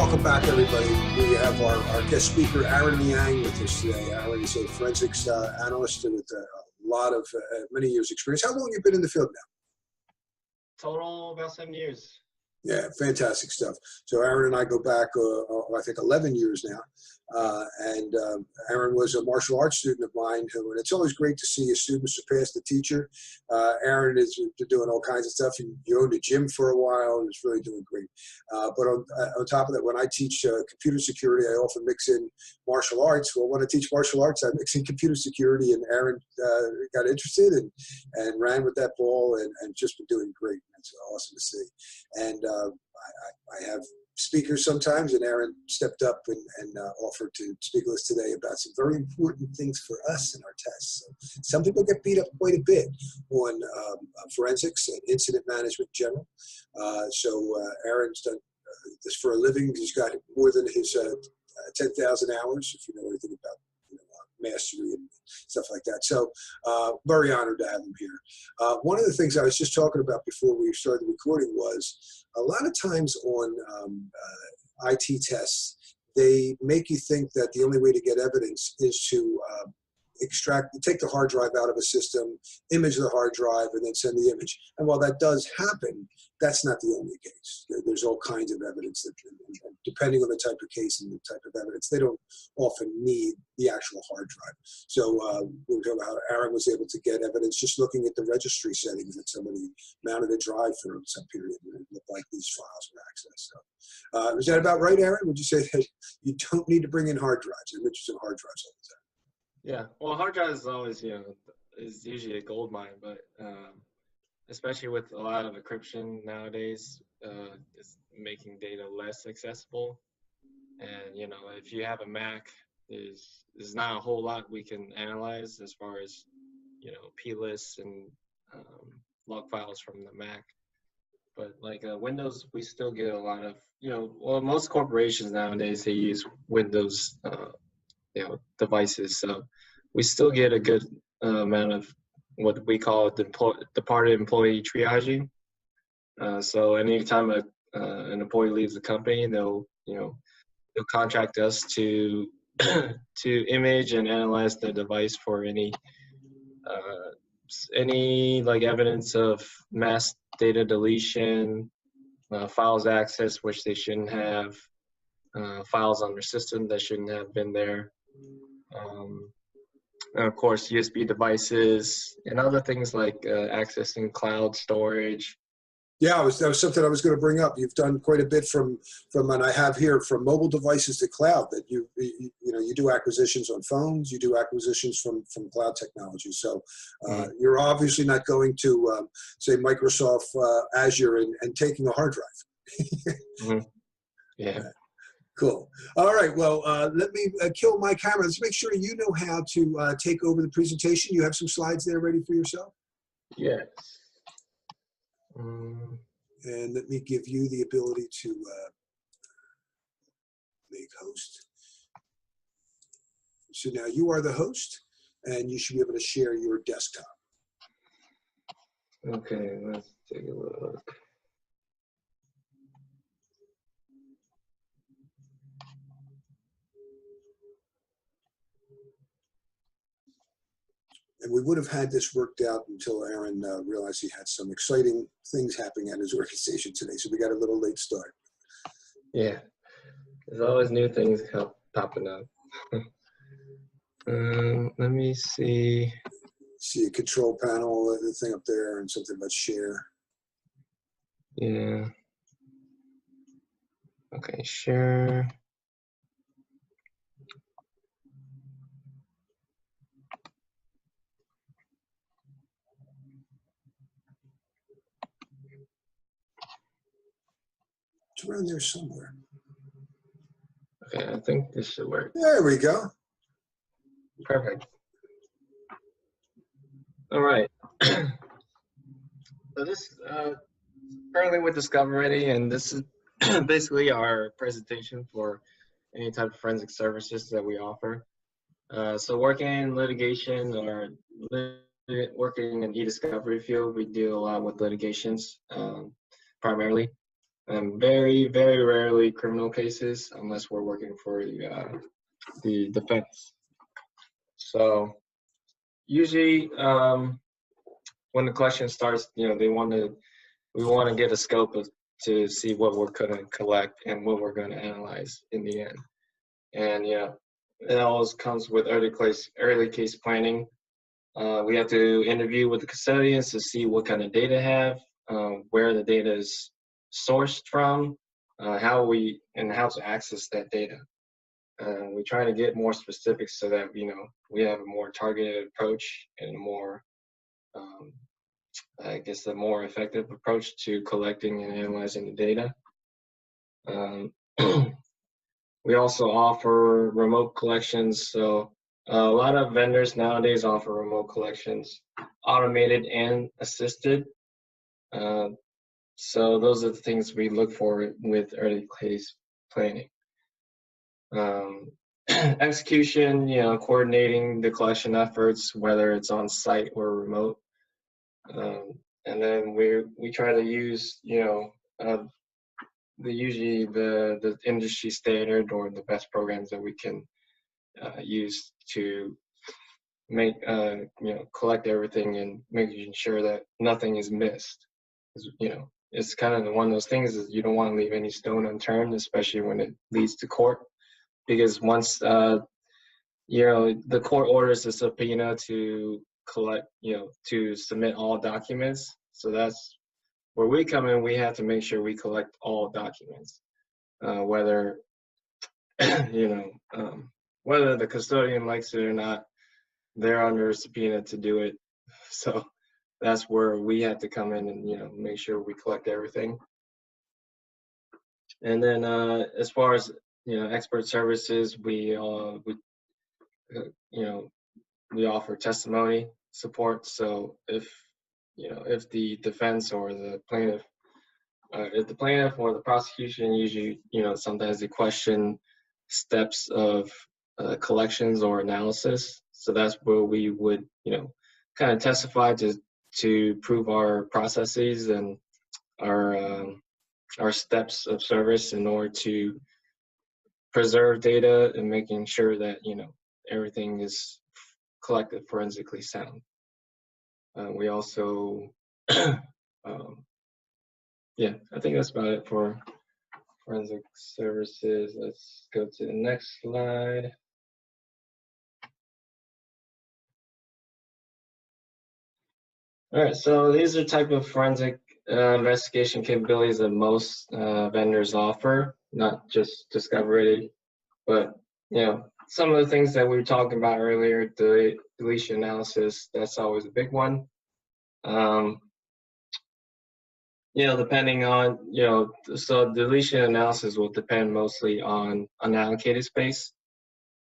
welcome back, everybody. We have our guest speaker, Aaron Liang, with us today. Aaron is a forensics analyst with a lot of many years' experience. How long have you been in the field now? Total about 7 years. Yeah, fantastic stuff. So Aaron and I go back, I think, 11 years now. Aaron was a martial arts student of mine, and it's always great to see a student surpass the teacher. Aaron is doing all kinds of stuff. You owned a gym for a while and is really doing great. But on top of that, when I teach computer security, I often mix in martial arts. Well, when I teach martial arts, I mix in computer security, and Aaron got interested and ran with that ball and just been doing great. It's awesome to see. And I have speakers sometimes, and Aaron stepped up and offered to speak with us today about some very important things for us in our tests. So some people get beat up quite a bit on forensics and incident management in general. Aaron's done this for a living. He's got more than his 10,000 hours, if you know anything about mastery and stuff like that. So very honored to have him here. One of the things I was just talking about before we started recording was a lot of times on IT tests, they make you think that the only way to get evidence is to take the hard drive out of a system, image the hard drive, and then send the image. And while that does happen, that's not the only case. There's all kinds of evidence that, depending on the type of case and the type of evidence, they don't often need the actual hard drive. So we were talking about how Aaron was able to get evidence just looking at the registry settings that somebody mounted a drive for some period, and it looked like these files were accessed. So, is that about right, Aaron? Would you say that you don't need to bring in hard drives, images and hard drives all the time? Yeah, well, hard drive is always, is usually a gold mine, but especially with a lot of encryption nowadays, it's making data less accessible. And, if you have a Mac, there's not a whole lot we can analyze as far as, P-lists and log files from the Mac. But like Windows, we still get a lot of, most corporations nowadays, they use Windows devices. So we still get a good amount of what we call departed employee triaging. So anytime an employee leaves the company, they'll contract us to image and analyze the device for any like evidence of mass data deletion, files access which they shouldn't have, files on their system that shouldn't have been there. And of course, USB devices and other things like accessing cloud storage. Yeah, that was something I was going to bring up. You've done quite a bit from, and I have here, from mobile devices to cloud. That you do acquisitions on phones, you do acquisitions from cloud technology. So you're obviously not going to say Microsoft Azure and taking a hard drive. Mm-hmm. Yeah. Cool. All right. Well, let me kill my camera. Let's make sure you know how to take over the presentation. You have some slides there ready for yourself? Yes. And let me give you the ability to make host. So now you are the host, and you should be able to share your desktop. Okay, let's take a look. And we would have had this worked out until Aaron realized he had some exciting things happening at his organization today. So we got a little late start. Yeah, there's always new things popping up. Let me see. See a control panel, the thing up there, and something about share. Yeah. Okay, share. It's around there somewhere. Okay, I think this should work. There we go. Perfect. All right. So this currently with Discover Ready, and this is basically our presentation for any type of forensic services that we offer. So working in litigation or working in e-discovery field, we deal a lot with litigations primarily. and very, very rarely criminal cases unless we're working for the defense. So usually when the collection starts, we want to get a scope to see what we're going to collect and what we're going to analyze in the end. And it always comes with early case planning. We have to interview with the custodians to see what kind of data they have, where the data is sourced from, how to access that data. We try to get more specifics so that we have a more targeted approach and a more, I guess, a more effective approach to collecting and analyzing the data. We also offer remote collections. So a lot of vendors nowadays offer remote collections, automated and assisted. So those are the things we look for with early case planning. Execution, coordinating the collection efforts, whether it's on site or remote. And then we try to use, usually the industry standard or the best programs that we can use to make, collect everything and making sure that nothing is missed. It's kind of one of those things is you don't want to leave any stone unturned, especially when it leads to court, because once the court orders a subpoena to collect, to submit all documents. So that's where we come in. We have to make sure we collect all documents, whether whether the custodian likes it or not. They're under a subpoena to do it. So that's where we have to come in and make sure we collect everything. And then as far as expert services, we offer testimony support. So if the defense or the plaintiff, or the prosecution, usually sometimes they question steps of collections or analysis. So that's where we would kind of testify to prove our processes and our steps of service in order to preserve data and making sure that everything is collected forensically sound. We also I think that's about it for forensic services. Let's go to the next slide. All right, so these are type of forensic investigation capabilities that most vendors offer, not just Discovery, but some of the things that we were talking about earlier, the deletion analysis, that's always a big one. Depending on, so deletion analysis will depend mostly on unallocated space.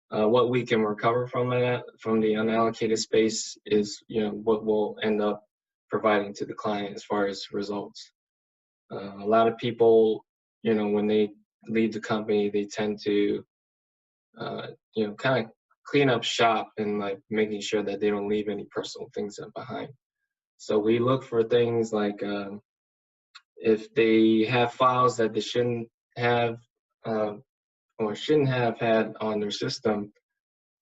What we can recover from the unallocated space is, what we'll end up providing to the client as far as results. A lot of people, when they leave the company, they tend to, kind of clean up shop and like making sure that they don't leave any personal things behind. So we look for things like, if they have files that they shouldn't have or shouldn't have had on their system,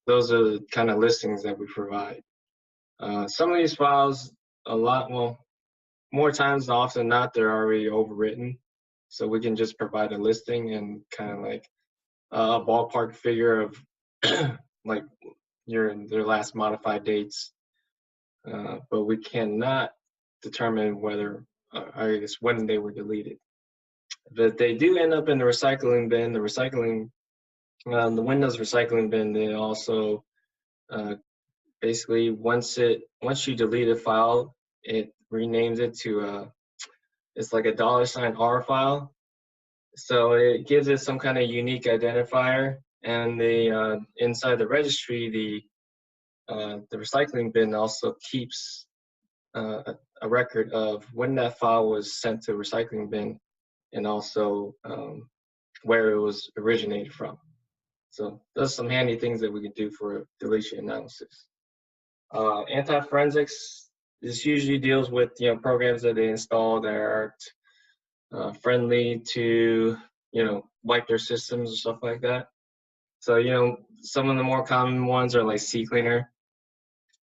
those are the kind of listings that we provide. Some of these files, more times than often not, they're already overwritten. So we can just provide a listing and kind of like a ballpark figure of like their last modified dates. But we cannot determine whether, I guess, when they were deleted. But they do end up in the recycling bin. The Windows recycling bin, they also basically once you delete a file, it renames it to it's like a $R file. So it gives it some kind of unique identifier, and the inside the registry, the recycling bin also keeps a record of when that file was sent to recycling bin, and also where it was originated from. So those are some handy things that we can do for deletion analysis. Anti-forensics, this usually deals with programs that they install that friendly to, wipe their systems and stuff like that. So, some of the more common ones are like CCleaner.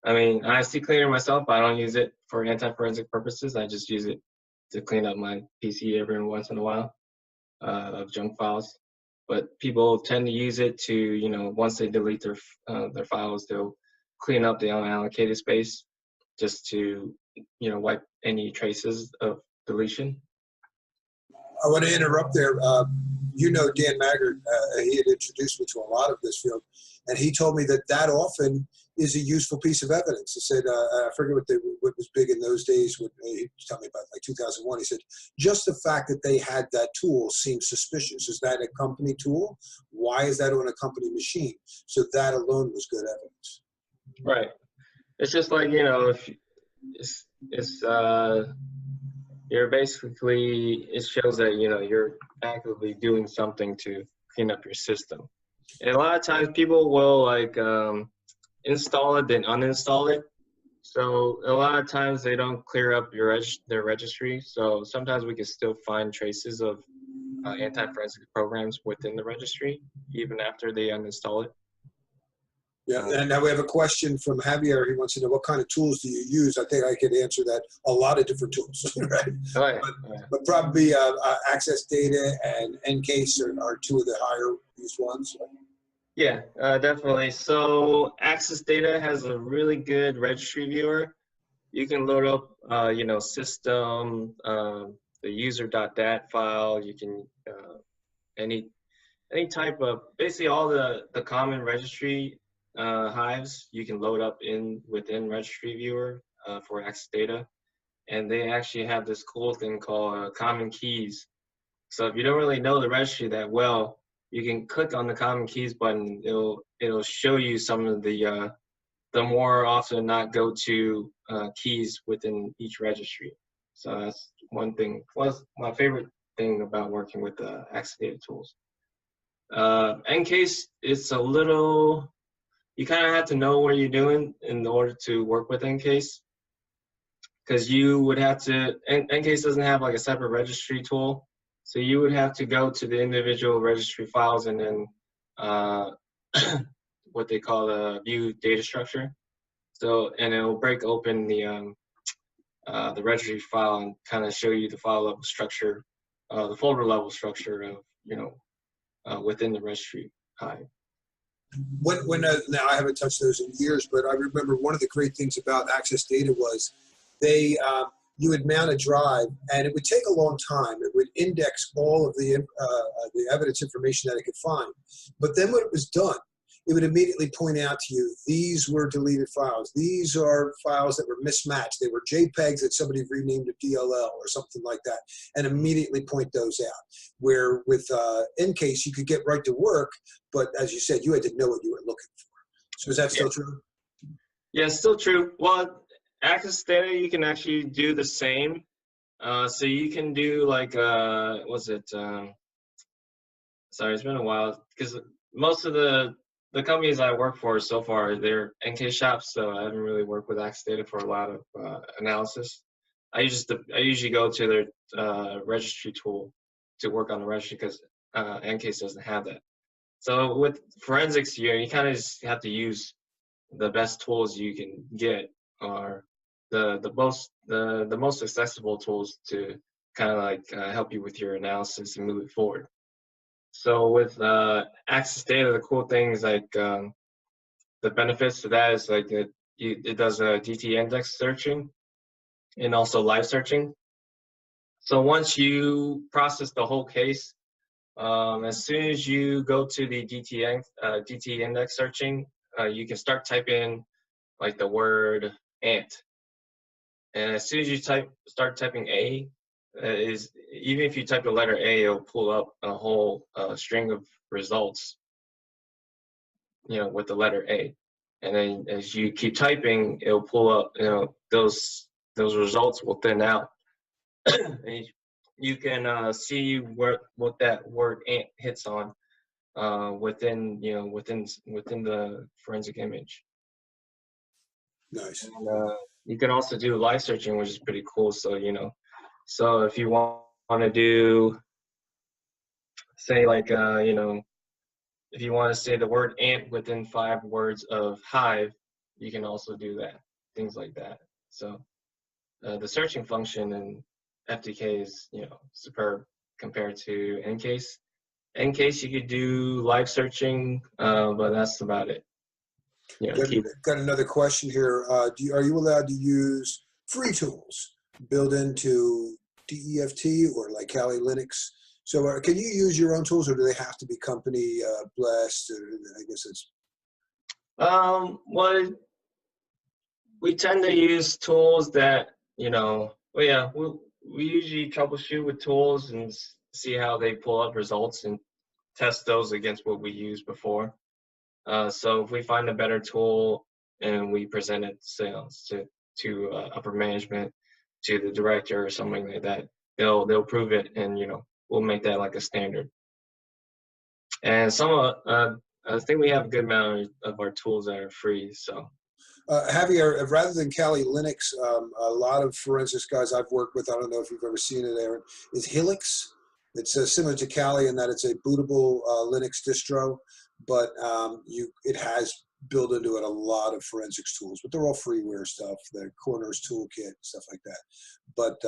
I mean, I have CCleaner myself, but I don't use it for anti-forensic purposes. I just use it to clean up my PC every once in a while of junk files. But people tend to use it to, once they delete their files, they'll clean up the unallocated space just to, wipe any traces of deletion. I want to interrupt there. Dan Maggart, he had introduced me to a lot of this field, and he told me that often is a useful piece of evidence. He said, I forget what was big in those days. When he told me about like 2001, he said, just the fact that they had that tool seems suspicious. Is that a company tool? Why is that on a company machine? So that alone was good evidence. Right. It's just like, if you're basically, it shows that, you're actively doing something to clean up your system. And a lot of times people will like install it, then uninstall it. So a lot of times they don't clear up their registry. So sometimes we can still find traces of anti-forensic programs within the registry, even after they uninstall it. Yeah, and now we have a question from Javier. He wants to know, what kind of tools do you use? I think I could answer that. A lot of different tools, right? Oh, yeah. But probably access data and Encase are two of the higher used ones. Yeah, definitely. So access data has a really good registry viewer. You can load up, system, the user.dat file. You can any type of, basically all the common registry hives you can load up within registry viewer for access data. And they actually have this cool thing called common keys. So if you don't really know the registry that well, you can click on the common keys button. It'll show you some of the more often not go-to keys within each registry. So that's one thing. Was my favorite thing about working with the access data tools. Encase, it's a little, you kind of have to know what you're doing in order to work with Encase, because you would have to, Encase doesn't have like a separate registry tool, so you would have to go to the individual registry files and then what they call a view data structure. So, and it'll break open the registry file and kind of show you the file level structure, the folder level structure of, within the registry hive. Now I haven't touched those in years, but I remember one of the great things about access data was you would mount a drive, and it would take a long time. It would index all of the evidence information that it could find. But then when it was done, it would immediately point out to you, these were deleted files. These are files that were mismatched. They were JPEGs that somebody renamed a DLL or something like that, and immediately point those out. Where with Encase, you could get right to work, but as you said, you had to know what you were looking for. So is that still true? Yeah, it's still true. Well, access data, you can actually do the same. So you can do like, sorry, it's been a while, because most of the companies I work for so far, they're Encase shops, so I haven't really worked with access data for a lot of analysis. I usually go to their registry tool to work on the registry, because Encase doesn't have that. So with forensics, you kind of just have to use the best tools you can get, or the most accessible tools to kind of like help you with your analysis and move it forward. So with access data, the cool thing is like the benefits to that is like it does DT index searching and also live searching. So once you process the whole case, as soon as you go to the DT index searching, you can start typing like the word ant. And as soon as you start typing A, even if you type the letter A, it'll pull up a whole string of results, with the letter A. And then as you keep typing, it'll pull up, those results will thin out. And you can see what that word ant hits on within the forensic image. Nice. And, you can also do live searching, which is pretty cool. So so if you want want to do, say like, you know, if you want to say the word ant within 5 words of hive, you can also do that, things like that. So the searching function in FTK is, you know, superb compared to Ncase. Ncase you could do live searching, but that's about it. You know, Got another question here. Are you allowed to use free tools built into DEFT or like Kali Linux? So can you use your own tools, or do they have to be company blessed? I guess it's. Well, we tend to use tools that, you know, well, yeah, we usually troubleshoot with tools and see how they pull up results and test those against what we used before. So if we find a better tool and we present it sales to upper management, to the director or something like that, they'll prove it, and you know, we'll make that like a standard. And I think we have a good amount of our tools that are free. So Javier, rather than Kali Linux, a lot of forensics guys I've worked with, I don't know if you've ever seen it, Aaron, is Helix. It's similar to Kali in that it's a bootable Linux distro, but it has built into it a lot of forensics tools, but they're all freeware stuff, the Corners Toolkit, stuff like that. But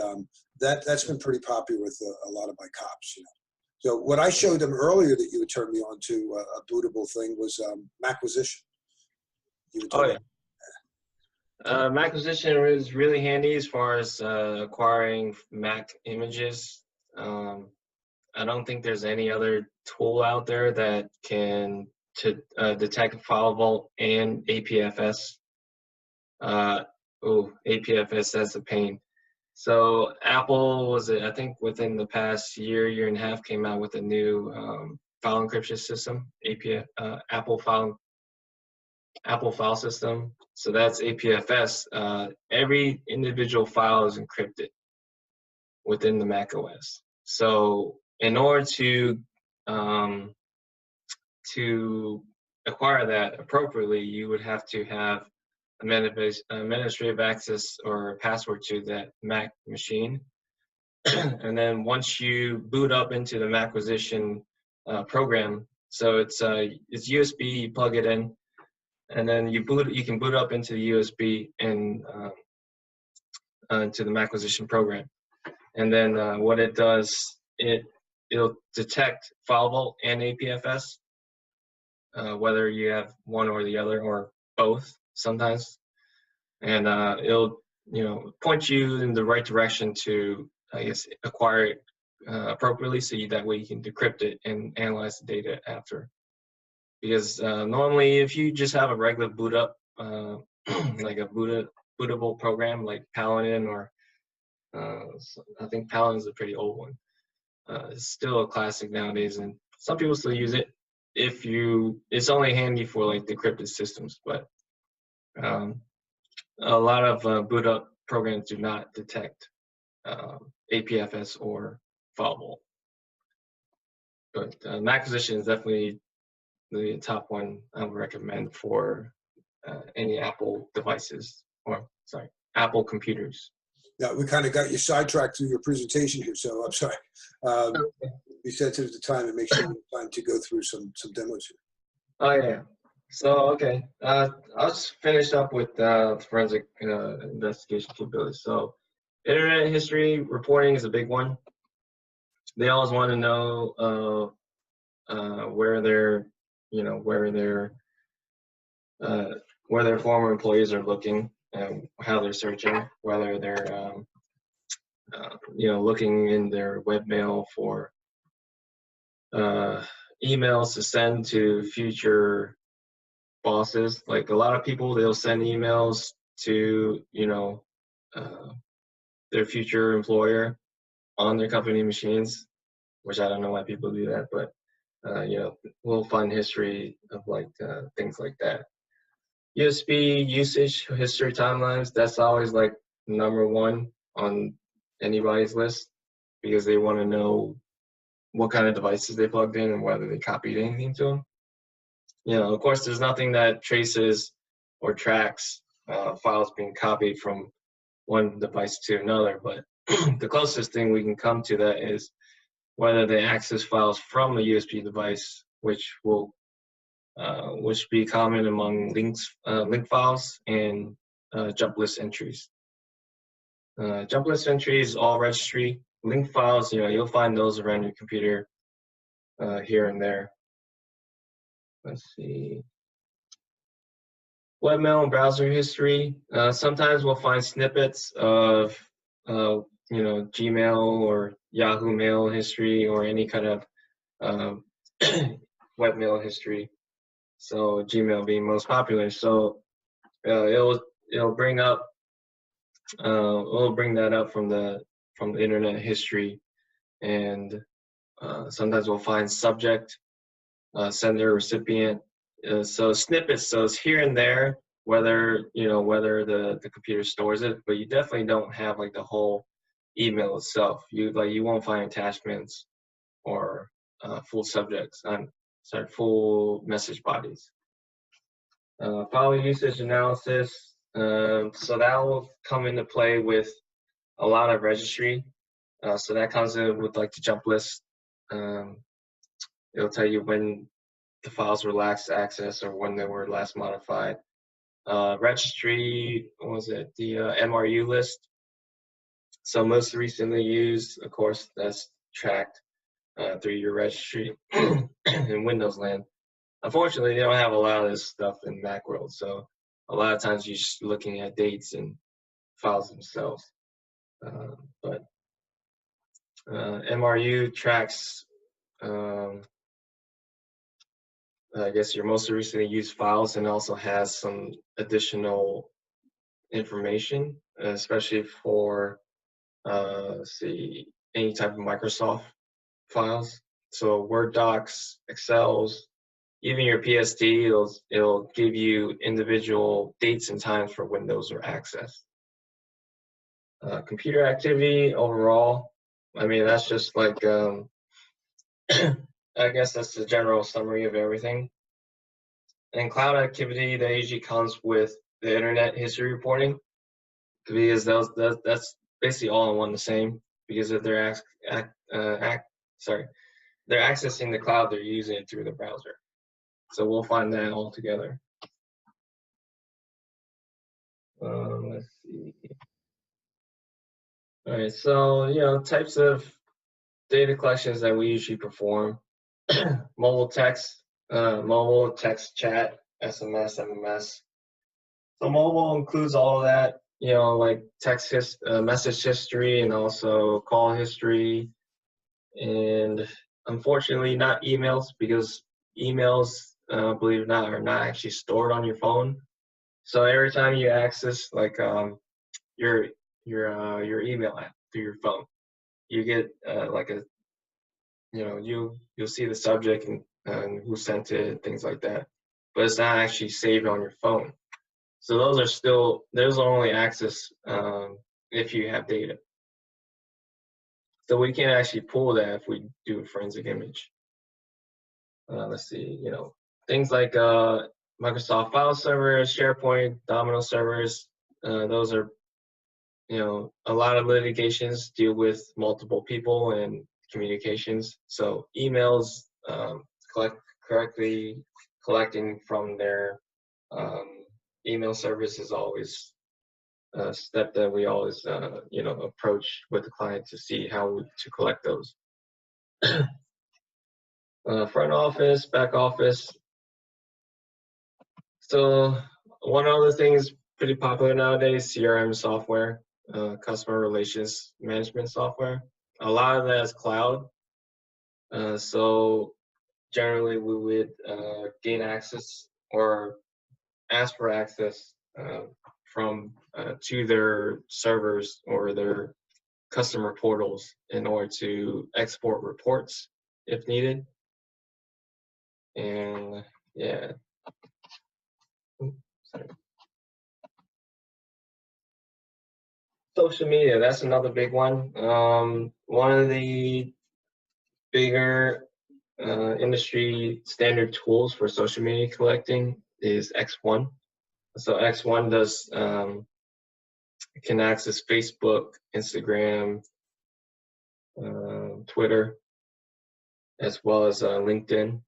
that's been pretty popular with a lot of my cops, you know. So what I showed them earlier that you had turned me on to a bootable thing was Macquisition. oh yeah. Macquisition is really handy as far as acquiring Mac images. I don't think there's any other tool out there that can detect file vault and APFS. APFS, that's a pain. So Apple was, I think within the past year and a half, came out with a new file encryption system, Apple file system. So that's APFS. Every individual file is encrypted within the Mac OS. So in order to acquire that appropriately, you would have to have administrative access or password to that Mac machine. And then once you boot up into the Macquisition program, so it's USB, you plug it in, and then you can boot up into the USB and to the Macquisition program. And then what it does, it'll detect file vault and APFS, whether you have one or the other or both sometimes, and it'll, you know, point you in the right direction to, I guess, acquire it appropriately, so that way you can decrypt it and analyze the data after. Because normally, if you just have a regular boot up, like a bootable program like Paladin, or I think Paladin is a pretty old one. It's still a classic nowadays, and some people still use it. It's only handy for like decrypted systems, but a lot of boot up programs do not detect APFS or file vault. But Macquisition is definitely the top one I would recommend for any Apple devices, or sorry, Apple computers. Yeah, we kind of got you sidetracked through your presentation here, so I'm sorry. Be sensitive to time and make sure you have time to go through some demos here. Oh yeah. So okay, I'll just finish up with forensic investigation capabilities. So internet history reporting is a big one. They always want to know where their former employees are looking, and how they're searching, whether they're looking in their webmail for emails to send to future bosses. Like a lot of people, they'll send emails to their future employer on their company machines, which I don't know why people do that, but we'll find history of like things like that. USB usage history timelines, that's always like #1 on anybody's list, because they want to know what kind of devices they plugged in and whether they copied anything to them. Of course, there's nothing that traces or tracks files being copied from one device to another, but the closest thing we can come to that is whether they access files from a USB device, which be common among link files and jump list entries. Jump list entries, all registry. Link files, you'll find those around your computer here and there. Let's see. Webmail and browser history. Sometimes we'll find snippets of, Gmail or Yahoo Mail history or any kind of webmail history. So Gmail being most popular. So it'll bring up, we'll bring that up from the internet history, and sometimes we'll find subject, sender, recipient. So snippets, so it's here and there, whether the computer stores it, but you definitely don't have like the whole email itself. You won't find attachments or full subjects. Full message bodies. File usage analysis. So that will come into play with a lot of registry. So that comes in with like the jump list. It'll tell you when the files were last accessed or when they were last modified. Registry, what was it? The MRU list. So most recently used, of course, that's tracked through your registry in Windows land. Unfortunately, they don't have a lot of this stuff in Macworld, so a lot of times you're just looking at dates and files themselves. But MRU tracks, I guess, your most recently used files, and also has some additional information, especially for, any type of Microsoft files. So Word docs, Excels, even your PSD, it'll give you individual dates and times for when those are accessed. Computer activity overall, I mean, that's just like, I guess that's the general summary of everything. And cloud activity, that usually comes with the internet history reporting, because that's basically all in one the same. Because if they're they're accessing the cloud, they're using it through the browser. So we'll find that all together. Let's see. All right, so types of data collections that we usually perform: mobile text chat, SMS, MMS. So mobile includes all of that, like text message history, and also call history, and unfortunately not emails, because emails, believe it or not, are not actually stored on your phone. So every time you access like your email app through your phone, you get like a you'll see the subject and who sent it, things like that, but it's not actually saved on your phone. So those are only access if you have data. So we can't actually pull that if we do a forensic image. Let's see, things like Microsoft file servers, SharePoint, Domino servers. Those are, a lot of litigations deal with multiple people and communications. So emails, correctly collecting from their email service is always a step that we always, approach with the client to see how to collect those. Front office, back office. So one other thing is pretty popular nowadays: CRM software, customer relations management software. A lot of that is cloud. So generally we would gain access or ask for access from to their servers or their customer portals in order to export reports if needed. And yeah. Social media, that's another big one. One of the bigger industry standard tools for social media collecting is X1. So X1 does can access Facebook, Instagram, Twitter, as well as LinkedIn.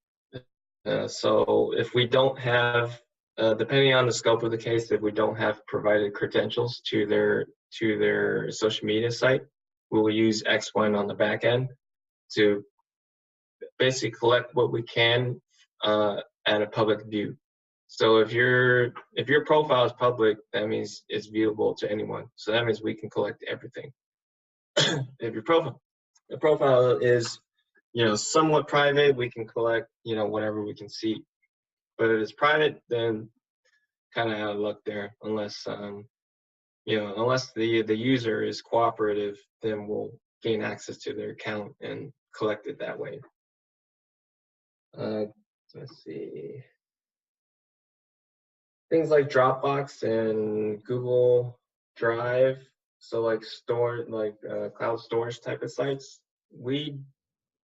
So if we don't have, depending on the scope of the case, if we don't have provided credentials to their social media site, we will use X1 on the back end to basically collect what we can at a public view. So if your profile is public, that means it's viewable to anyone. So that means we can collect everything. If your profile is, somewhat private, we can collect, whatever we can see. But if it's private, then kind of out of luck there, unless unless the user is cooperative, then we'll gain access to their account and collect it that way. Let's see. Things like Dropbox and Google Drive, so like cloud storage type of sites, we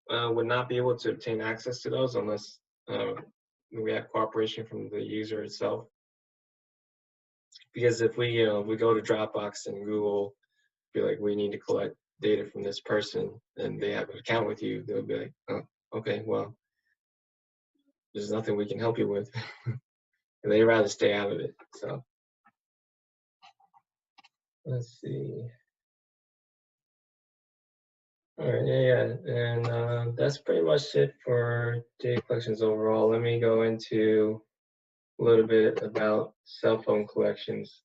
would not be able to obtain access to those unless we have cooperation from the user itself. Because if we go to Dropbox and Google, be like, we need to collect data from this person, and they have an account with you, they'll be like, oh, okay, well, there's nothing we can help you with. And they'd rather stay out of it. So let's see. All right, yeah, and that's pretty much it for data collections overall. Let me go into a little bit about cell phone collections.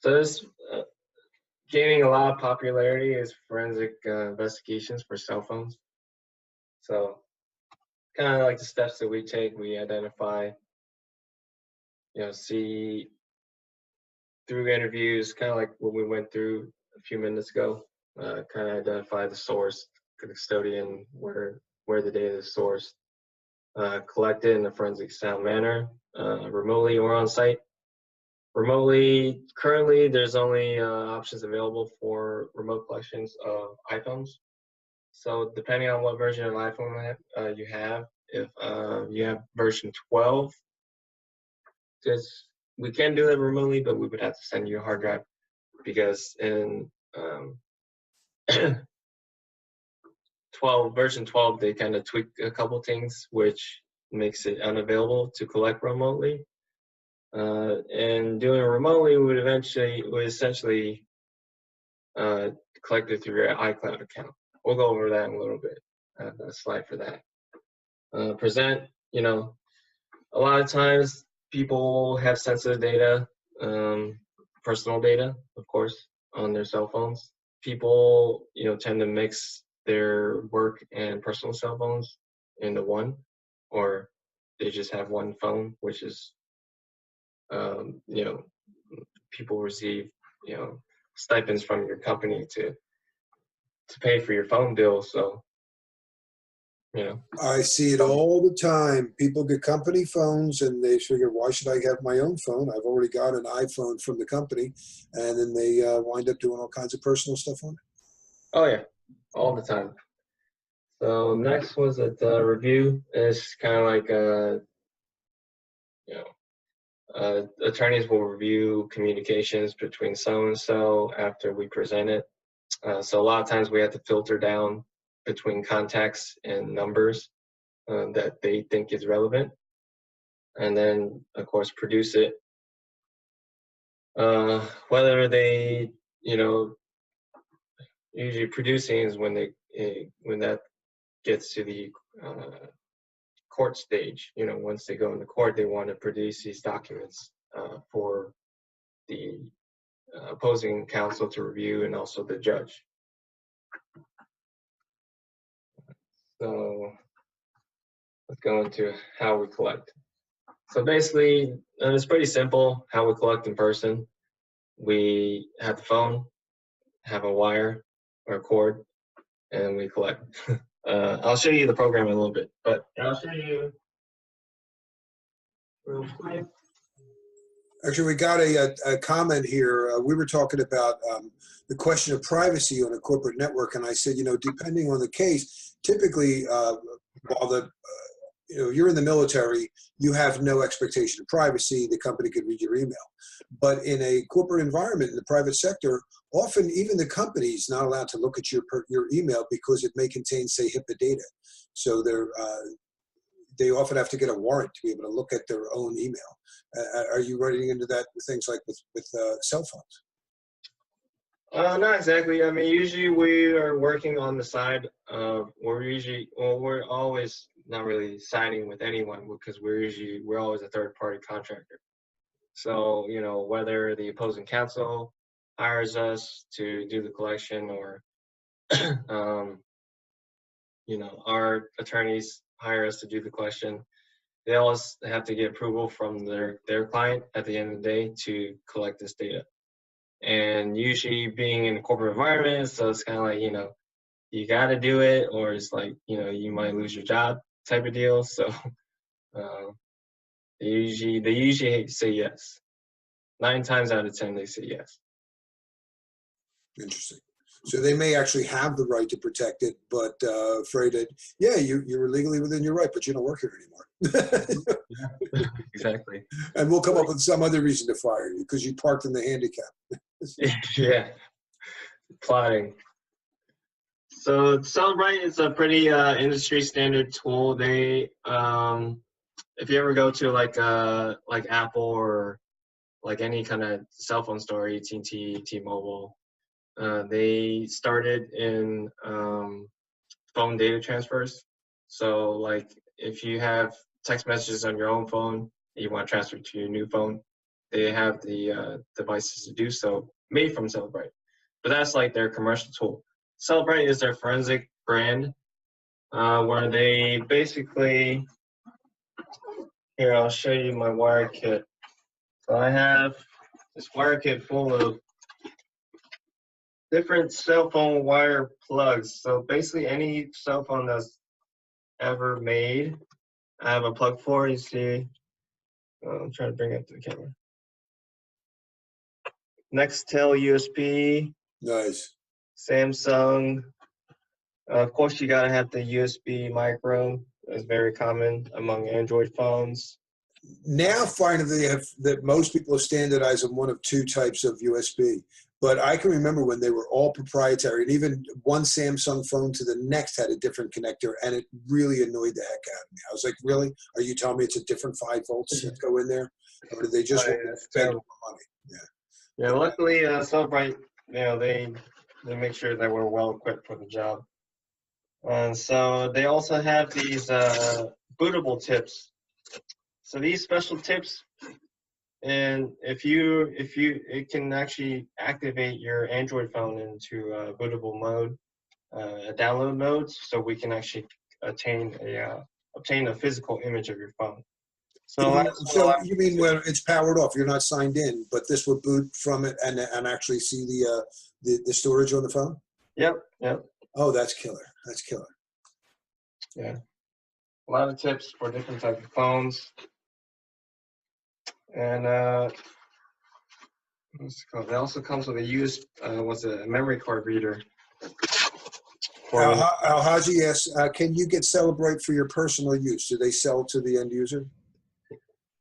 So this gaining a lot of popularity is forensic investigations for cell phones. So kind of like the steps that we take, we identify, see through interviews, kind of like what we went through a few minutes ago, kind of identify the source, the custodian, where the data is sourced, collect it in a forensic sound manner, remotely or on site. Remotely, currently there's only options available for remote collections of iPhones. So depending on what version of iPhone you have, if you have version 12, we can do it remotely, but we would have to send you a hard drive, because in version 12, they kind of tweak a couple things, which makes it unavailable to collect remotely. And doing it remotely would essentially collect it through your iCloud account. We'll go over that in a little bit. A slide for that. Present, a lot of times people have sensitive data, personal data, of course, on their cell phones. People, tend to mix their work and personal cell phones into one, or they just have one phone, which is, people receive, stipends from your company to pay for your phone bill. So, I see it all the time. People get company phones and they figure, why should I have my own phone? I've already got an iPhone from the company. And then they wind up doing all kinds of personal stuff on it. Oh, yeah, all the time. So next was a review. It's kind of like, attorneys will review communications between so-and-so after we present it. So a lot of times we have to filter down between contacts and numbers that they think is relevant, and then of course produce it. Whether they, usually producing is when that gets to the court stage. Once they go into court, they want to produce these documents for the opposing counsel to review, and also the judge. So let's go into how we collect. So basically, it's pretty simple how we collect in person. We have the phone, have a wire or a cord, and we collect. I'll show you the program in a little bit, but I'll show you real quick. Actually, we got a comment here. We were talking about the question of privacy on a corporate network, and I said, depending on the case, typically while the you know, you're in the military, you have no expectation of privacy. The company could read your email. But in a corporate environment, in the private sector, often even the company is not allowed to look at your email because it may contain, say, HIPAA data. So they often have to get a warrant to be able to look at their own email. Are you running into that with things like with cell phones? Not exactly. I mean, usually we are working on the side. We're always not really siding with anyone because we're always a third-party contractor. So, you know, whether the opposing counsel hires us to do the collection or, you know, our attorneys hire us to do the collection, they always have to get approval from their client at the end of the day to collect this data. And usually being in a corporate environment, so it's kind of like, you know, you got to do it or it's like, you know, you might lose your job type of deal. So they usually say yes. 9 times out of 10, they say yes. Interesting. So they may actually have the right to protect it, but afraid that, yeah, you're legally within your right, but you don't work here anymore. Yeah, exactly. And we'll come up with some other reason to fire you because you parked in the handicap. Yeah, plotting. So Cellbrite is a pretty industry standard tool. They, if you ever go to like Apple or like any kind of cell phone store, AT&T, T-Mobile, they started in phone data transfers. So like if you have text messages on your own phone, you want to transfer to your new phone, they have the devices to do so, made from Cellbrite. But that's like their commercial tool. Cellbrite is their forensic brand, where they basically, here, I'll show you my wire kit. So I have this wire kit full of different cell phone wire plugs. So basically any cell phone that's ever made, I have a plug for. You see, I'm trying to bring it up to the camera. Nextel USB. Nice. Samsung. Of course, you gotta have the USB micro. It's very common among Android phones. Now, finally, that most people have standardized on one of 2 types of USB. But I can remember when they were all proprietary, and even one Samsung phone to the next had a different connector, and it really annoyed the heck out of me. I was like, really? Are you telling me it's a different 5 volts that go in there? Or did they just want to spend more money? Yeah. Yeah, luckily, Cellbrite, you know, they make sure that we're well equipped for the job. And so they also have these bootable tips. So these special tips, and it can actually activate your Android phone into bootable mode, download mode, so we can actually obtain a physical image of your phone. So You mean when it's powered off, you're not signed in, but this would boot from it and actually see the storage on the phone? Yep. Oh, that's killer. That's killer. Yeah. A lot of tips for different types of phones. And what's it called? It also comes with a memory card reader. Alhaji asks, can you get Cellbrite for your personal use? Do they sell to the end user?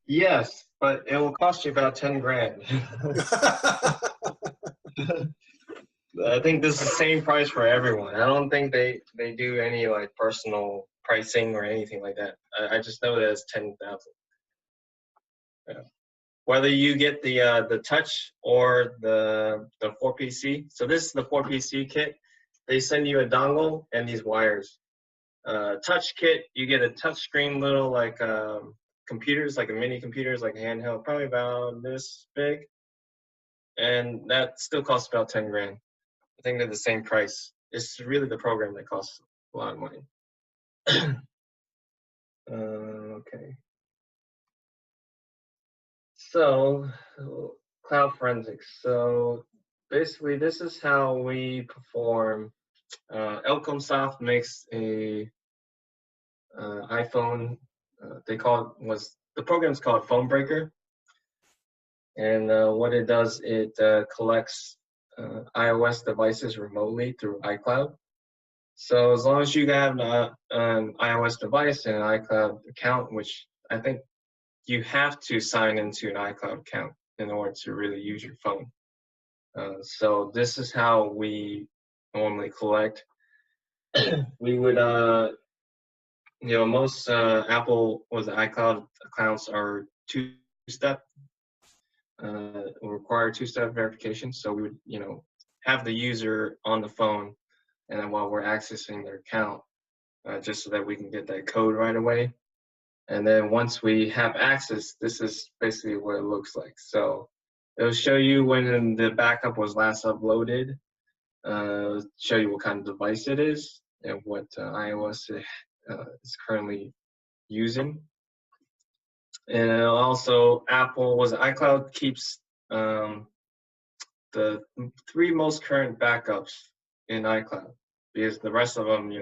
Yes, but it will cost you about 10 grand. I think this is the same price for everyone. I don't think they do any like personal pricing or anything like that. I just know that it's 10,000. Yeah. Whether you get the touch or the 4PC. So this is the 4PC kit. They send you a dongle and these wires. Touch kit, you get a touch screen little like computers, like a mini computers, like a handheld, probably about this big. And that still costs about 10 grand. I think they're the same price. It's really the program that costs a lot of money. Okay. So, cloud forensics. So, basically, this is how we perform. Elcomsoft makes a iPhone. The program's called Phone Breaker, and what it does, it collects iOS devices remotely through iCloud. So as long as you have an iOS device and an iCloud account, which I think you have to sign into an iCloud account in order to really use your phone. So this is how we normally collect. We would, most Apple with the iCloud accounts are two-step, require two-step verification. So we would, have the user on the phone, and then while we're accessing their account, just so that we can get that code right away. And then once we have access, this is basically what it looks like. So it'll show you when the backup was last uploaded, show you what kind of device it is and what iOS is currently using. And also iCloud keeps the 3 most current backups in iCloud, because the rest of them,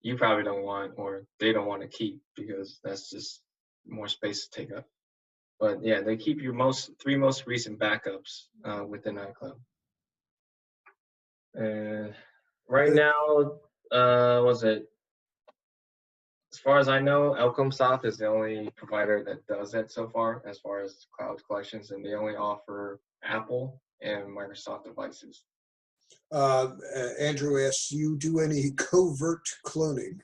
you probably don't want, or they don't want to keep, because that's just more space to take up. But yeah, they keep your 3 most recent backups within iCloud. And right now, as far as I know, Elcomsoft is the only provider that does it so far, as far as cloud collections, and they only offer Apple and Microsoft devices. Andrew asks, you do any covert cloning?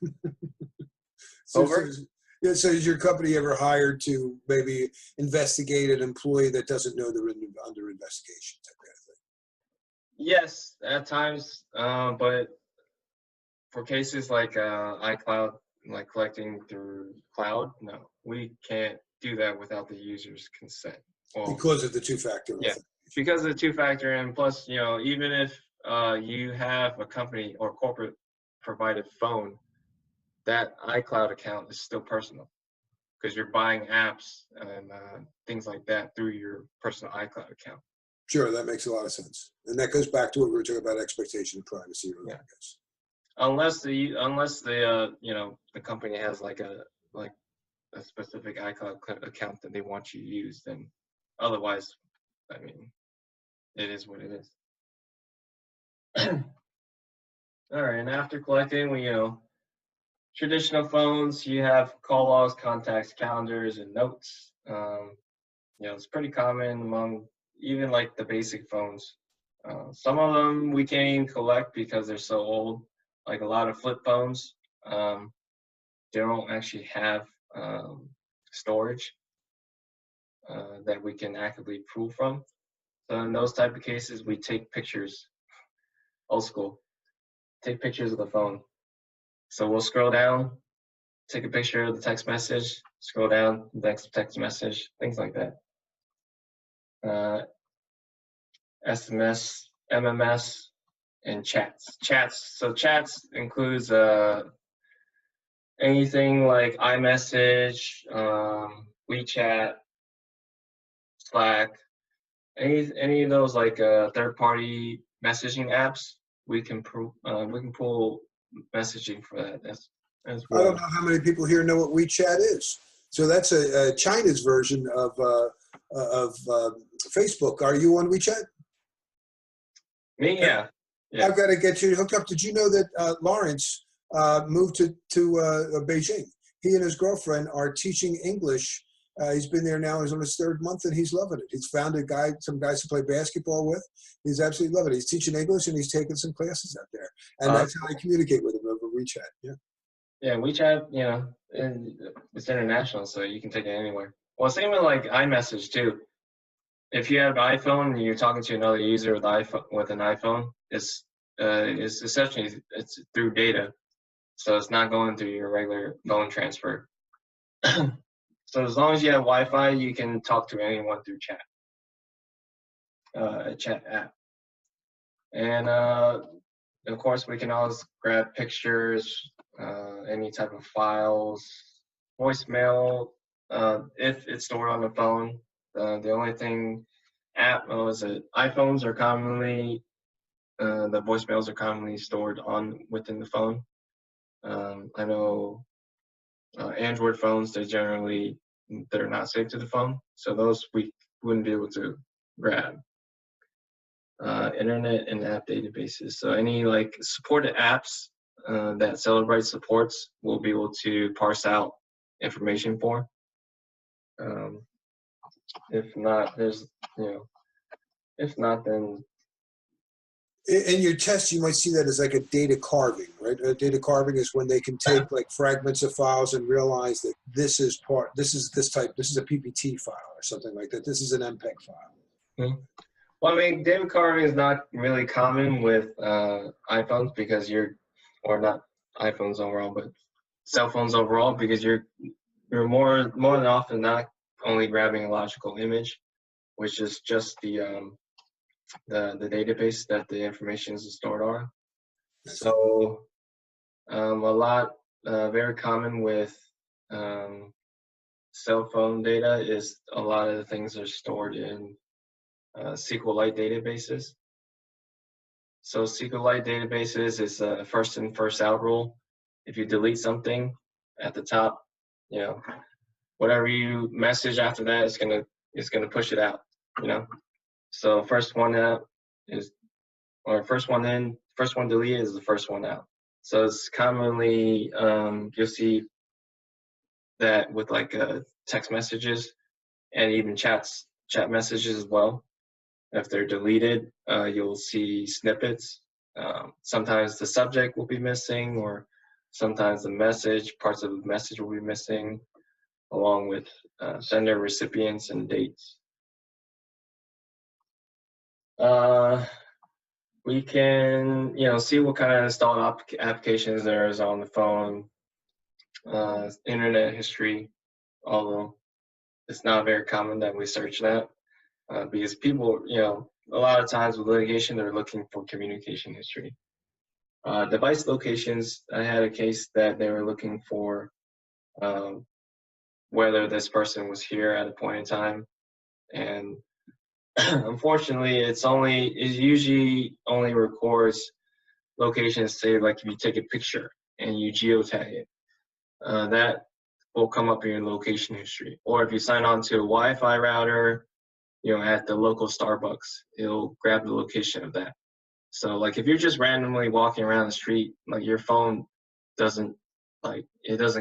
Covert? So has your company ever hired to maybe investigate an employee that doesn't know they're under investigation, type kind of thing? Yes, at times, but for cases like iCloud, like collecting through cloud, no, we can't do that without the user's consent. Well, because of the two-factor. Yeah, because of the two-factor, and plus, even if you have a company or corporate provided phone, that iCloud account is still personal, because you're buying apps and things like that through your personal iCloud account. Sure, that makes a lot of sense, and that goes back to what we were talking about, expectation of privacy. Earlier, yeah. I guess. Unless the company has like a specific iCloud account that they want you to use, then otherwise, I mean, it is what it is. All right, and after collecting, traditional phones, you have call logs, contacts, calendars, and notes. It's pretty common among even like the basic phones. Some of them we can't even collect because they're so old. Like a lot of flip phones, they don't actually have storage that we can actively pull from. So in those type of cases, we take pictures, old school, take pictures of the phone. So we'll scroll down, take a picture of the text message, scroll down, next text message, things like that. SMS, MMS, and chats. So chats includes anything like iMessage, WeChat, Slack, any of those like third-party messaging apps. We can pull messaging for that as well. I don't know how many people here know what WeChat is. So that's a China's version of Facebook. Are you on WeChat? Me, yeah. I've got to get you hooked up. Did you know that Lawrence moved to Beijing? He and his girlfriend are teaching English. He's been there now. He's on his 3rd month, and he's loving it. He's found some guys to play basketball with. He's absolutely loving it. He's teaching English, and he's taking some classes out there. And that's how I communicate with him, over WeChat. Yeah. Yeah, WeChat, it's international, so you can take it anywhere. Well, same with like iMessage too. If you have an iPhone and you're talking to another user with an iPhone, it's essentially it's through data, so it's not going through your regular phone transfer. So as long as you have Wi-Fi, you can talk to anyone through chat, a chat app. And of course, we can always grab pictures, any type of files, voicemail, if it's stored on the phone. The only thing is that iPhones are commonly, the voicemails are commonly stored within the phone. I know Android phones, they're not saved to the phone, so those we wouldn't be able to grab. Internet and app databases. So any like supported apps that Cellbrite supports, we'll be able to parse out information for. If not, there's, if not, then. In your test, you might see that as like a data carving, right? A data carving is when they can take like fragments of files and realize that this is a PPT file or something like that. This is an MPEG file. Hmm. Well, I mean, data carving is not really common with iPhones because or not iPhones overall, but cell phones overall, because you're more than often not only grabbing a logical image, which is just the database that the information is stored on. So very common with cell phone data is a lot of the things are stored in SQLite databases. So SQLite databases is a first in, first out rule. If you delete something at the top, whatever you message after that is gonna push it out, So first one out first one in, first one deleted is the first one out. So it's commonly, you'll see that with like text messages and even chat messages as well. If they're deleted, you'll see snippets. Sometimes the subject will be missing, or sometimes parts of the message will be missing, along with sender, recipients, and dates. We can, see what kind of installed applications there is on the phone, internet history, although it's not very common that we search that because people, a lot of times with litigation, they're looking for communication history. Device locations, I had a case that they were looking for whether this person was here at a point in time, and unfortunately, it usually only records locations. Say, like if you take a picture and you geotag it, that will come up in your location history. Or if you sign on to a Wi-Fi router, at the local Starbucks, it'll grab the location of that. So, like if you're just randomly walking around the street, like your phone doesn't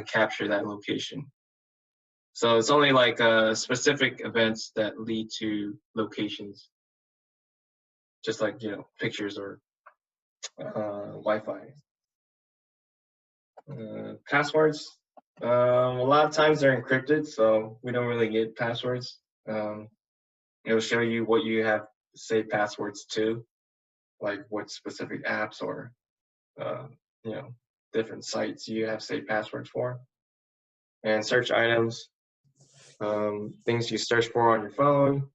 capture that location. So it's only like specific events that lead to locations, just like, pictures or Wi-Fi. Passwords, a lot of times they're encrypted, so we don't really get passwords. It'll show you what you have saved passwords to, like what specific apps or, different sites you have saved passwords for. And search items, things you search for on your phone,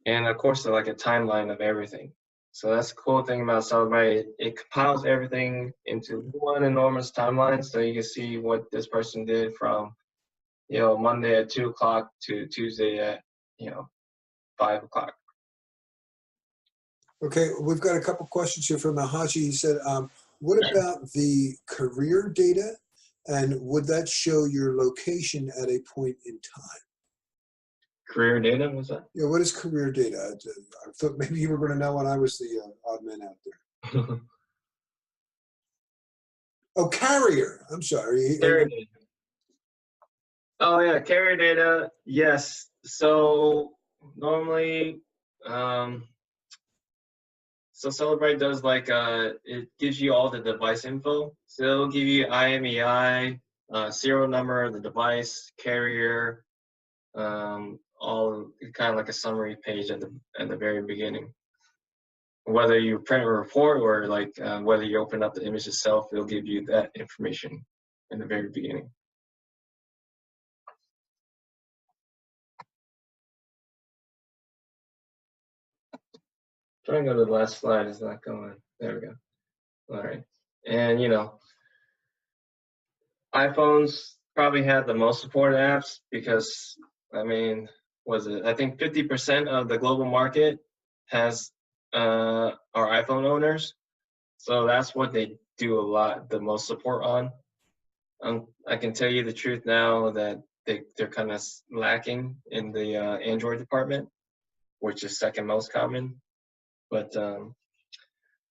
and of course, like a timeline of everything. So that's the cool thing about Cellbrite. It compiles everything into one enormous timeline, so you can see what this person did from, Monday at 2 o'clock to Tuesday at, 5 o'clock. Okay, we've got a couple questions here from Mahaji. He said, what about the career data, and would that show your location at a point in time? Career data, what's that? Yeah, what is career data? I thought maybe you were going to know when I was the odd man out there. Oh, carrier. I'm sorry. Carrier data. Oh yeah, carrier data. Yes. So normally, so Cellbrite does it gives you all the device info. So it'll give you IMEI, serial number of the device, carrier, all kind of like a summary page at the very beginning. Whether you print a report or whether you open up the image itself, it'll give you that information in the very beginning. Trying to go to the last slide, it's not going. There we go. All right. And iPhones probably had the most supported apps because, I think 50% of the global market are iPhone owners. So that's what they do the most support on. I can tell you the truth now that they're kind of lacking in the Android department, which is second most common. But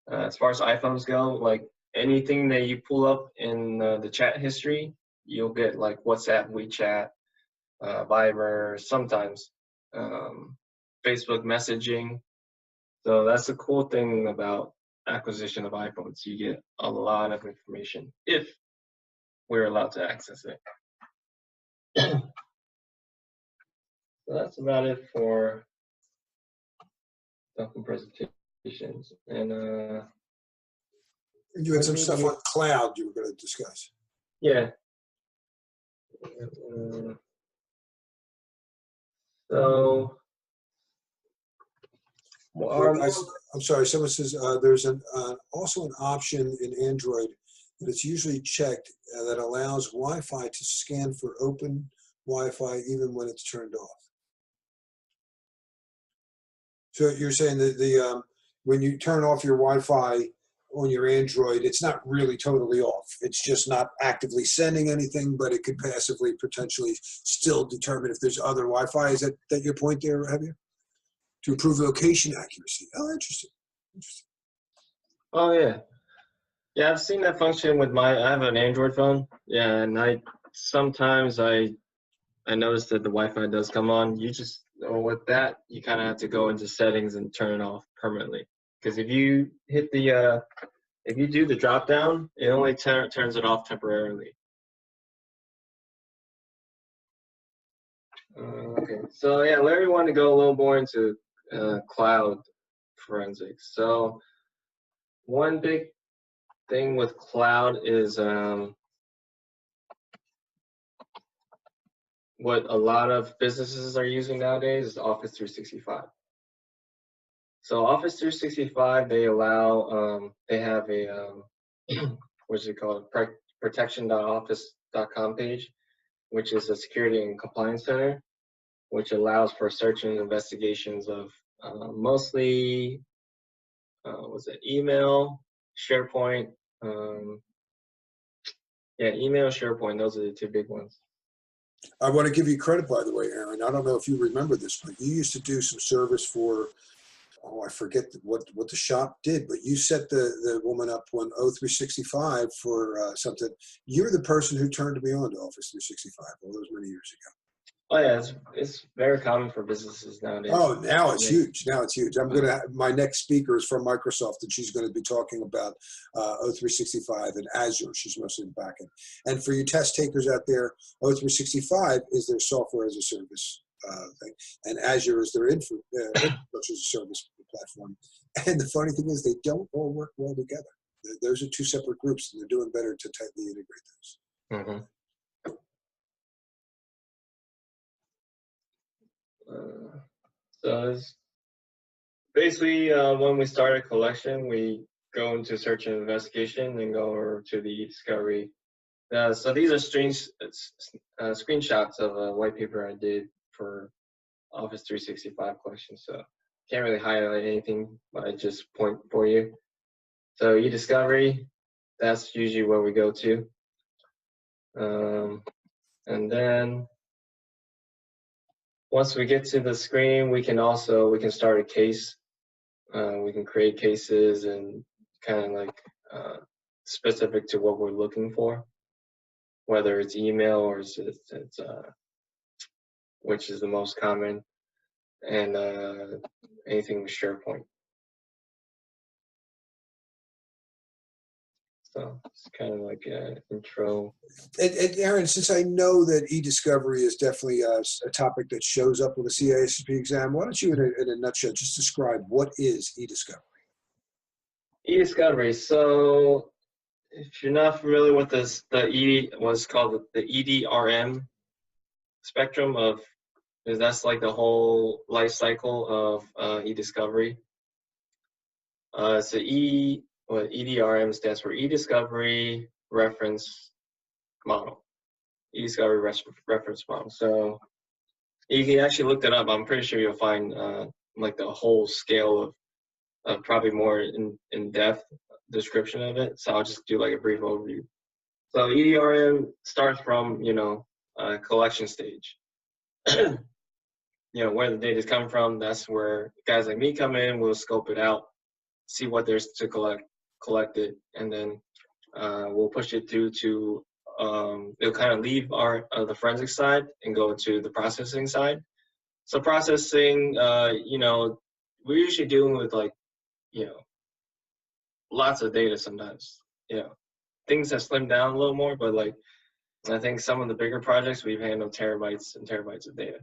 as far as iPhones go, anything that you pull up in the chat history, you'll get like WhatsApp, WeChat, Viber, sometimes Facebook messaging. So that's the cool thing about acquisition of iPhones. You get a lot of information if we're allowed to access it. So that's about it for some presentations. And you had some stuff on cloud you were going to discuss. yeah. So I'm sorry, someone says there's also an option in Android that it's usually checked that allows Wi-Fi to scan for open Wi-Fi even when it's turned off. So you're saying that when you turn off your Wi-Fi on your Android, it's not really totally off. It's just not actively sending anything, but it could passively potentially still determine if there's other Wi-Fi. Is that your point there, Javier? To improve location accuracy. Oh, interesting. Oh yeah. Yeah, I've seen that function with I have an Android phone. Yeah, and sometimes I notice that the Wi-Fi does come on. With that, you kind of have to go into settings and turn it off permanently. Because if you hit if you do the drop down, it only turns it off temporarily. Okay, so yeah, Larry wanted to go a little more into cloud forensics. So one big thing with cloud is what a lot of businesses are using nowadays is Office 365. So Office 365, they allow, they have a, what's it called, protection.office.com page, which is a security and compliance center, which allows for search and investigations of mostly, email, SharePoint, email, SharePoint, those are the two big ones. I want to give you credit, by the way, Aaron. I don't know if you remember this, but you used to do some service for, I forget what the shop did, but you set the woman up on O365 for something. You're the person who turned me on to Office 365 all those many years ago. Oh yeah, it's very common for businesses nowadays. Oh, now it's huge. Now it's huge. My next speaker is from Microsoft, and she's going to be talking about O365 and Azure. She's mostly in the back end. And for you test takers out there, O365 is their software as a service thing, and Azure is their infrastructure as a service platform. And the funny thing is, they don't all work well together. Those are two separate groups, and they're doing better to tightly integrate those. Mm-hmm. So it's basically when we start a collection, we go into search and investigation and go over to the e-discovery. So these are screenshots of a white paper I did for Office 365 collection. So can't really highlight anything, but I just point for you. So e-discovery, that's usually where we go to. And then once we get to the screen, we can start a case. We can create cases and kind of like specific to what we're looking for, whether it's email or it's which is the most common, and anything with SharePoint. So it's kind of like an intro. And Aaron, since I know that e-discovery is definitely a topic that shows up with a CISSP exam, why don't you, in a nutshell, just describe what is e-discovery? E-discovery. So if you're not familiar with this, what's called the EDRM spectrum that's like the whole life cycle of e-discovery. So EDRM stands for e-discovery reference model. E-discovery reference model. So you can actually look that up. I'm pretty sure you'll find like the whole scale of probably more in-depth description of it. So I'll just do like a brief overview. So EDRM starts from, collection stage. Where the data is coming from, that's where guys like me come in, we'll scope it out, see what there's to collect it, and then we'll push it through to, it'll kind of leave our the forensic side and go to the processing side. So processing, we're usually dealing with like, lots of data sometimes. Things have slimmed down a little more, but like I think some of the bigger projects we've handled terabytes and terabytes of data,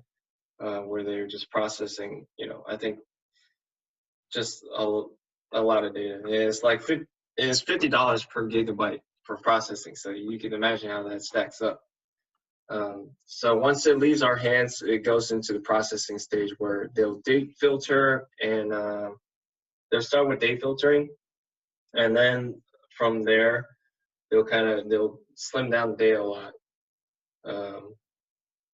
where they're just processing. I think just a lot of data. Yeah, it's like it's $50 per gigabyte for processing. So you can imagine how that stacks up. So once it leaves our hands, it goes into the processing stage where they'll date filter, and they'll start with date filtering, and then from there they'll slim down the data a lot,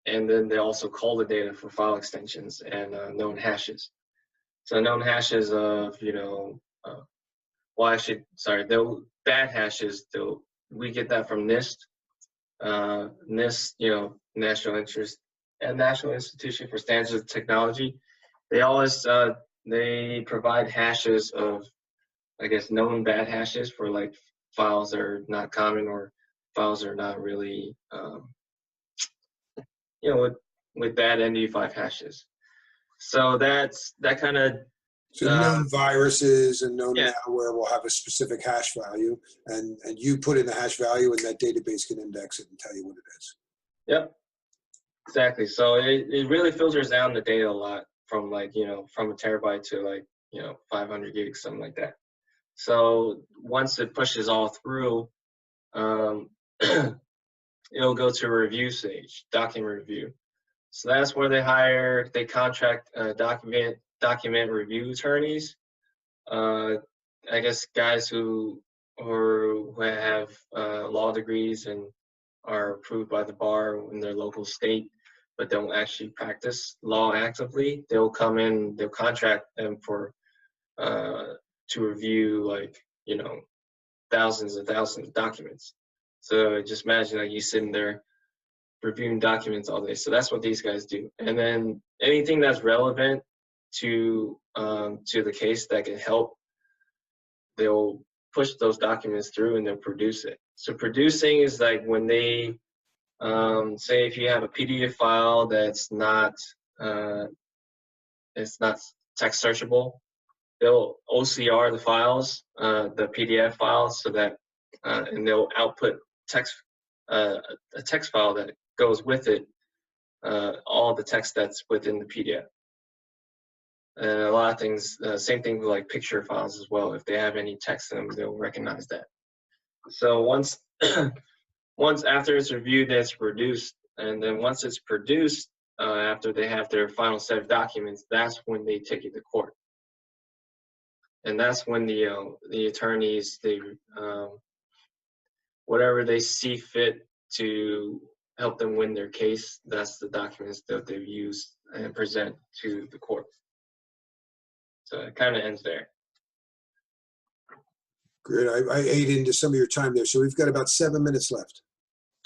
and then they also call the data for file extensions and known hashes. So known hashes of they'll bad hashes. We get that from NIST. NIST, National Institution for Standards and Technology. They always they provide hashes of, I guess, known bad hashes for like files that are not common or files that are not really with bad MD5 hashes. So that kind of known viruses and known malware will have a specific hash value, and you put in the hash value, and that database can index it and tell you what it is. Yep, exactly. So it really filters down the data a lot from like, from a terabyte to like, 500 gigs, something like that. So once it pushes all through, it'll go to a review stage, document review. So that's where they contract document review attorneys. I guess guys who have law degrees and are approved by the bar in their local state, but don't actually practice law actively. They'll come in, they'll contract them to review like, thousands and thousands of documents. So just imagine like you sitting there reviewing documents all day. So that's what these guys do. And then anything that's relevant to the case that can help, they'll push those documents through and they'll produce it. So producing is like when they say if you have a PDF file that's not it's not text searchable, they'll OCR the files, the PDF files, so that and they'll output a text file that goes with it, all the text that's within the PDF. And a lot of things, same thing with like picture files as well. If they have any text in them, they'll recognize that. So once after it's reviewed, it's produced, and then once it's produced, after they have their final set of documents, that's when they take it to court. And that's when the attorneys, whatever they see fit to help them win their case, that's the documents that they've used and present to the court. So it kind of ends there. Great. I ate into some of your time there, so we've got about 7 minutes left.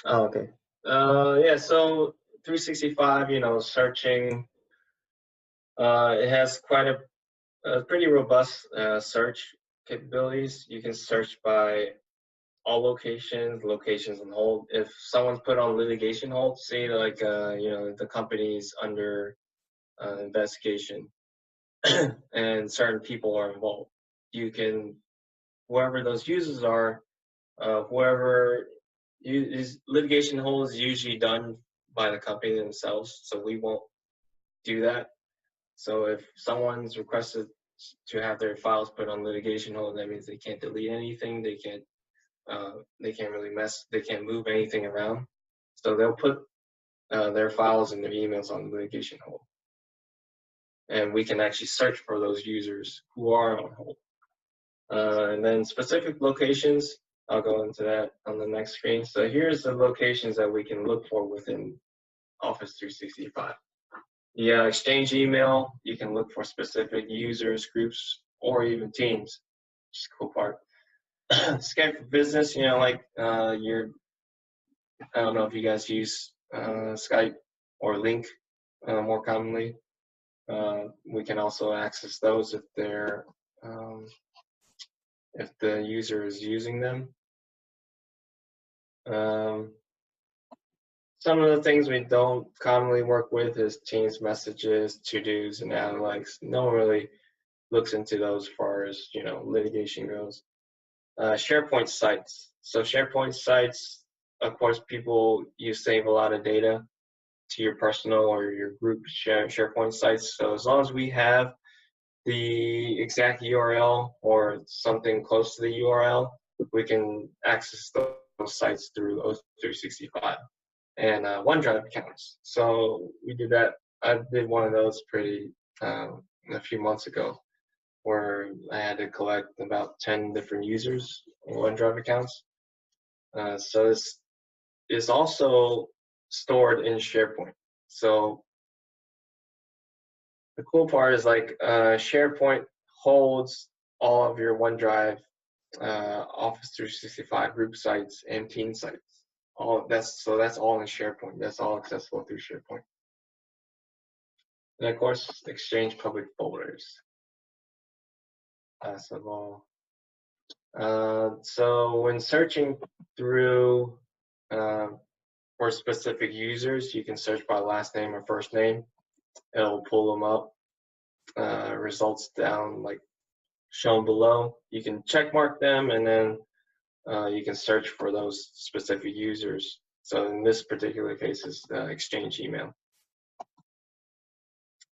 Oh, okay. Yeah, so 365, searching, it has quite a pretty robust search capabilities. You can search by all locations on hold. If someone's put on litigation hold, say like the company's under investigation and certain people are involved, you can, whoever those users are, litigation hold is usually done by the company themselves, so we won't do that. So if someone's requested to have their files put on litigation hold, that means they can't delete anything, they can't they can't move anything around. So they'll put their files and their emails on litigation hold. And we can actually search for those users who are on hold. And then specific locations, I'll go into that on the next screen. So here's the locations that we can look for within Office 365. Yeah, Exchange email, you can look for specific users, groups, or even teams, which is a cool part. Skype for Business, I don't know if you guys use Skype or Link more commonly. We can also access those if the user is using them. Some of the things we don't commonly work with is Teams messages, to-dos, and analytics. No one really looks into those as far as, litigation goes. SharePoint sites. So SharePoint sites, of course, you save a lot of data to your personal or your group SharePoint sites. So as long as we have the exact URL or something close to the URL, we can access those sites through O365 and OneDrive accounts. So we did that. I did one of those a few months ago, where I had to collect about 10 different users on OneDrive accounts. So this is also stored in SharePoint. So the cool part is SharePoint holds all of your OneDrive, Office 365 group sites and team sites. That's all in SharePoint. That's all accessible through SharePoint. And of course, Exchange public folders. Last of all. So when searching through for specific users, you can search by last name or first name. It'll pull them up. Results down shown below. You can check mark them, and then you can search for those specific users. So in this particular case, it's Exchange email.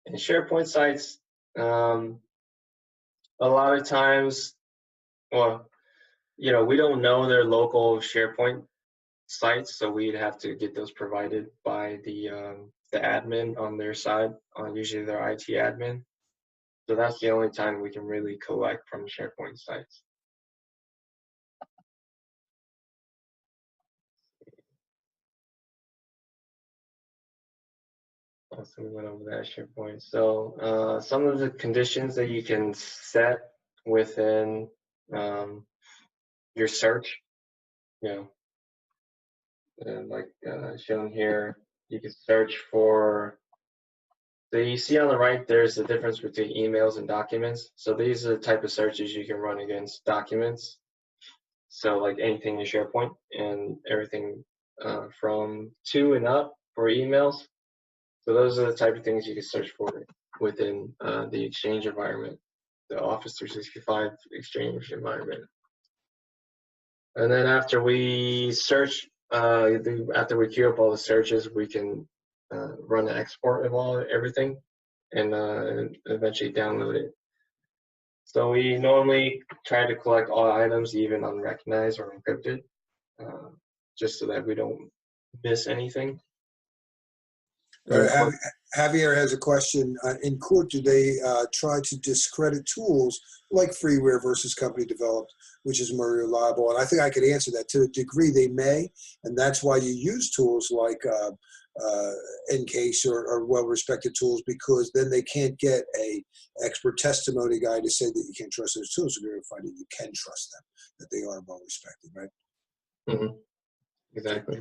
In SharePoint sites, a lot of times, we don't know their local SharePoint sites, so we'd have to get those provided by the admin on their side, usually their IT admin. So that's the only time we can really collect from SharePoint sites. So we went over that SharePoint. So some of the conditions that you can set within your search, and shown here, you can search for. So you see on the right, there's a difference between emails and documents. So these are the type of searches you can run against documents. So anything in SharePoint and everything from 2 and up for emails. So those are the type of things you can search for within the Exchange environment, the Office 365 Exchange environment. And then after we search, after we queue up all the searches, we can run an export of everything and eventually download it. So we normally try to collect all items, even unrecognized or encrypted, just so that we don't miss anything. Javier has a question. In court, do they try to discredit tools like freeware versus company developed, which is more reliable? And I think I could answer that. To a degree, they may, and that's why you use tools like Encase or well-respected tools, because then they can't get a expert testimony guy to say that you can't trust those tools. So you're going to find that you can trust them, that they are well-respected, right? Mm-hmm. Exactly.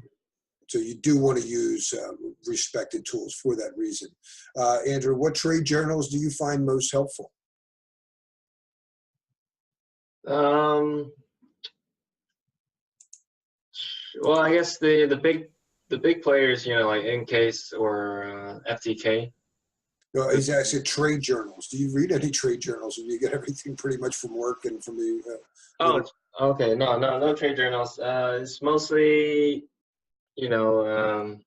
So you do want to use respected tools for that reason. Andrew, what trade journals do you find most helpful? Well, I guess the big players, like Encase or FTK. No, he's actually trade journals. Do you read any trade journals, or do you get everything pretty much from work and from the? Oh, okay. No trade journals. It's mostly, the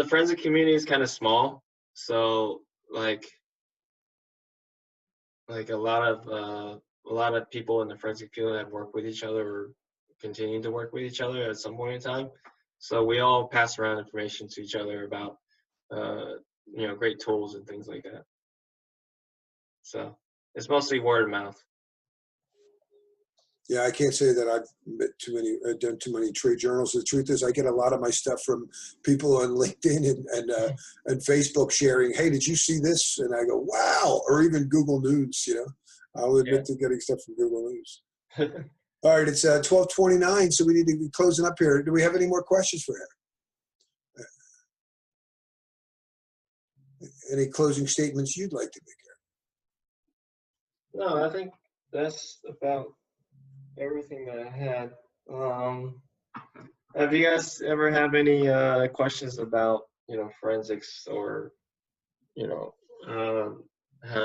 forensic community is kind of small, so a lot of people in the forensic field have worked with each other or continue to work with each other at some point in time. So we all pass around information to each other about great tools and things like that. So it's mostly word of mouth. Yeah, I can't say that I've done too many trade journals. The truth is, I get a lot of my stuff from people on LinkedIn and Facebook sharing. Hey, did you see this? And I go, wow, or even Google News. I'll admit to getting stuff from Google News. All right, it's 12:29, so we need to be closing up here. Do we have any more questions for Aaron? Any closing statements you'd like to make, Aaron? No, I think that's about everything that I had. Have you guys ever have any questions about, forensics or, how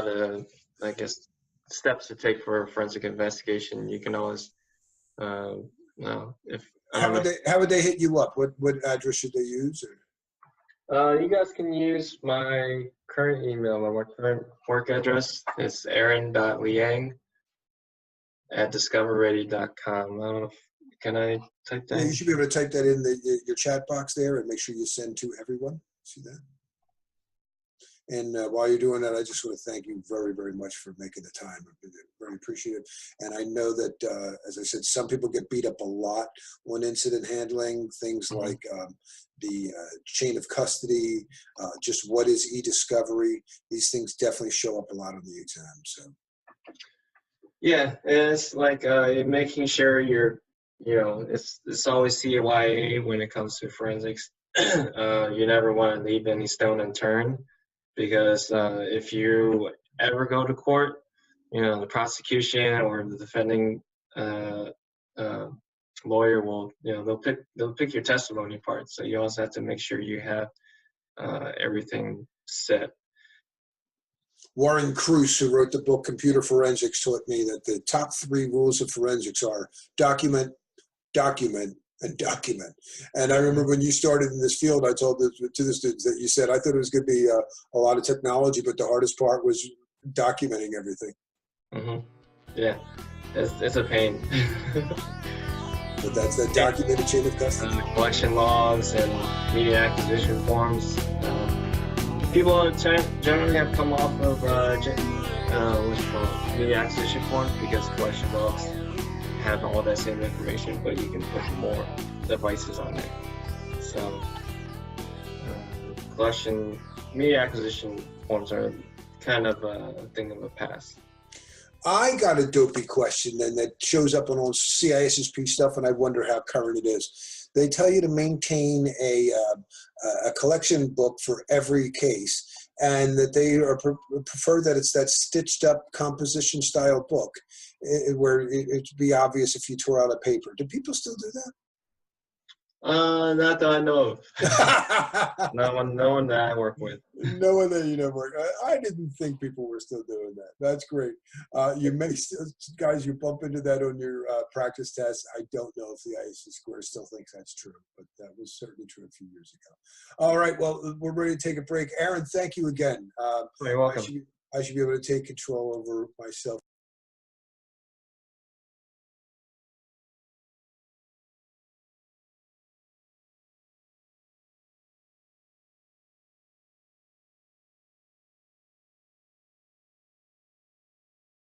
to, I guess, steps to take for a forensic investigation? You can always, if I don't know. How would they hit you up? What address should they use? You guys can use my current email, my current work address. It's aaron.liang@discoverready.com. I don't know if, can I type that? Yeah, you should be able to type that in your chat box there and make sure you send to everyone. See that? And while you're doing that, I just want to thank you very, very much for making the time. I've been very appreciative. And I know that, as I said, some people get beat up a lot on incident handling, things like the chain of custody, just what is e-discovery. These things definitely show up a lot on the exam. So. Yeah, it's like making sure you're, it's always CYA when it comes to forensics. You never want to leave any stone unturned. Because if you ever go to court, the prosecution or the defending lawyer will, they'll pick your testimony apart. So you also have to make sure you have everything set. Warren Cruz, who wrote the book Computer Forensics, taught me that the top 3 rules of forensics are document, document, and document. And I remember when you started in this field, I told to the students that you said, I thought it was going to be a lot of technology, but the hardest part was documenting everything. Yeah, it's a pain. But that's that documented chain of custody. Collection logs and media acquisition forms. People generally have come off of media acquisition forms because collection logs have all that same information, but you can put more devices on it. So media acquisition forms are kind of a thing of the past. I got a dopey question then that shows up on all CISSP stuff, and I wonder how current it is. They tell you to maintain a collection book for every case, and that they prefer that it's that stitched up composition style book where it'd be obvious if you tore out a paper. Do people still do that? Not that I know of. no one that I work with. No one that you know work. I didn't think people were still doing that. That's great. You may still, guys, you bump into that on your practice test. I don't know if the ISC score still thinks that's true, but that was certainly true a few years ago. All right, well, we're ready to take a break. Aaron, thank you again. You're welcome. I should be able to take control over myself.